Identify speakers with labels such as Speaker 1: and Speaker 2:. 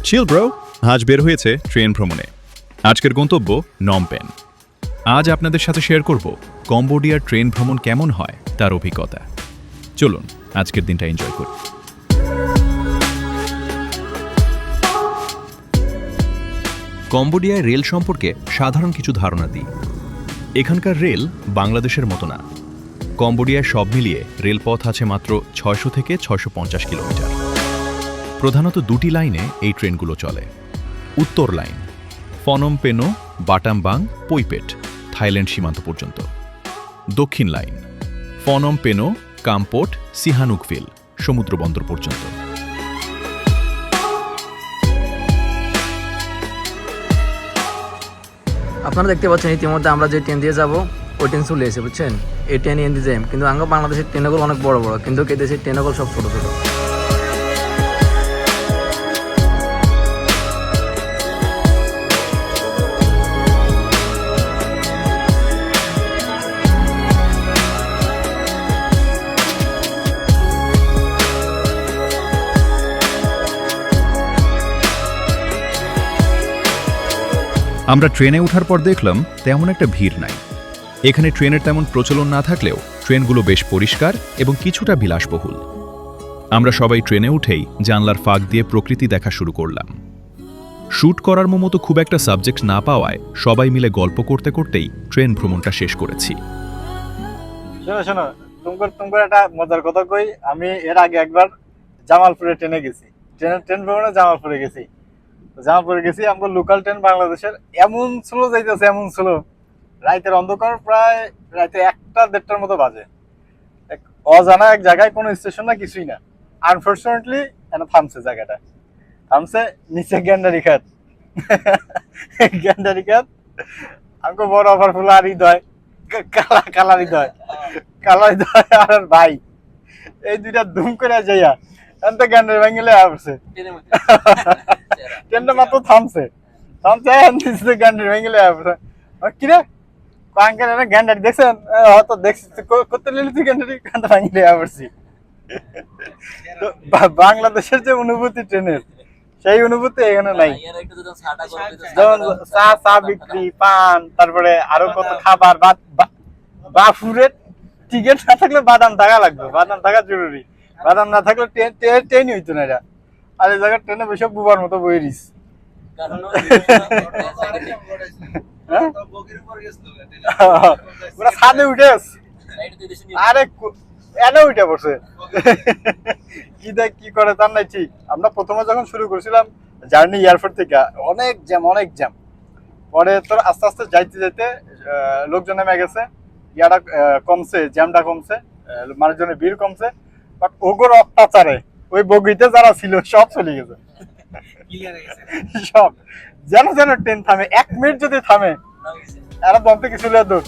Speaker 1: চিল bro, আজ বের হয়েছে ট্রেন ভ্রমণে। আজকের গন্তব্য নমপেন। আজ আপনাদের সাথে শেয়ার করব কম্বোডিয়ার ট্রেন ভ্রমণ কেমন হয় তার অভিজ্ঞতা। চলুন আজকের দিনটা এনজয় করি। কম্বোডিয়ায় রেল সম্পর্কে সাধারণ কিছু ধারণা দিই। এখানকার রেল বাংলাদেশের মতো না। কম্বোডিয়ায় সব মিলিয়ে রেলপথ আছে মাত্র 600 থেকে 650 কিলোমিটার। প্রধানত দুটি লাইনে এই ট্রেনগুলো চলে। উত্তর লাইন ফনম পেনো বাটামবাং পইপেট থাইল্যান্ড সীমান্ত পর্যন্ত। দক্ষিণ লাইন ফনম পেনো কামপোট সিহানুকভিল সমুদ্র বন্দর পর্যন্ত।
Speaker 2: আপনারা দেখতে পাচ্ছেন ইতিমধ্যে আমরা যে ট্রেন দিয়ে যাব ওই ট্রেন চলে এসে, বুঝছেন? এই ট্রেন এনে যাই, কিন্তু আমরা বাংলাদেশের ট্রেনগুলো অনেক বড় বড়, কিন্তু এই দেশের ট্রেনগুলো সব ছোট ছোট।
Speaker 1: আমরা ট্রেনে ওঠার পর দেখলাম তেমন একটা ভিড় নাই। এখানে ট্রেনের তেমন প্রচলন না থাকলেও ট্রেনগুলো বেশ পরিষ্কার এবং কিছুটা বিলাসবহুল। আমরা সবাই ট্রেনে উঠেই জানলার ফাঁক দিয়ে প্রকৃতি দেখা শুরু করলাম। শ্যুট করার মতো খুব একটা সাবজেক্ট না পাওয়ায় সবাই মিলে গল্প করতে করতেই ট্রেন ভ্রমণটা শেষ করেছি।
Speaker 3: শোনো তোমার একটা মজার কথা কই। আমি এর আগে একবার জামালপুরে ট্রেনে গেছি, ট্রেন ভ্রমণে জামালপুরে গেছি। আমরা লোকাল ট্রেন বাংলাদেশের এমন স্লো যাইতেছে, এমন স্লো, রাতের অন্ধকার, প্রায় রাতে 1টা-1:30টার মতো বাজে। অজানা এক জায়গায়, কোনো স্টেশন না, কিছুই না। আনফর্চুনেটলি থামছে, জায়গাটা থামছে নিচে গ্যান্ডারি খাত। আমাকে বড় অফার ফুল আর হৃদয়, কালা হৃদয় আর ভাই, এই দুইটা ধুম করে যাইয়া গ্যান্ডারি ভেঙে আসছে। ট্রেনটা মাত্র থামছে গ্যান্ডারি ভেঙে আসছে। কিরে গ্যান্ডারি দেখছেন? হয়তো দেখছি, করতে নিলি তুই গ্যান্ডারি ভেঙে আসছি। বাংলাদেশের যে অনুভূতি ট্রেনের, সেই অনুভূতি এখানে নাই। যেমন চা বিক্রি, পান, তারপরে আরো কত খাবার, বাফুরের টিকিট না থাকলে বাদাম থাকা লাগবে, বাদাম থাকা জরুরি। বাদাম না থাকলে ট্রেনই হইতো না এটা। আর এই জায়গায় ট্রেনে বসে বুবার মতো বই রিস। ছাদে উঠে আরে এনে উঠে পড়ছে। কি করে তার নাই ঠিক। আমরা প্রথমে যখন শুরু করেছিলাম জার্নি এয়ারপোর্ট থেকে, অনেক জ্যাম। পরে তোর আস্তে আস্তে যাইতে লোকজন নেমে গেছে, ইয়াটা কমছে, জ্যামটা কমছে, মানুষজনের ভিড় কমছে। বাট ওগোর অত্যাচারে ওই বগিতে যারা ছিল সব চলে গেছে, সব। যেন ট্রেন থামে, 1 মিনিট যদি থামে, এরা বলতে কিছু দূর।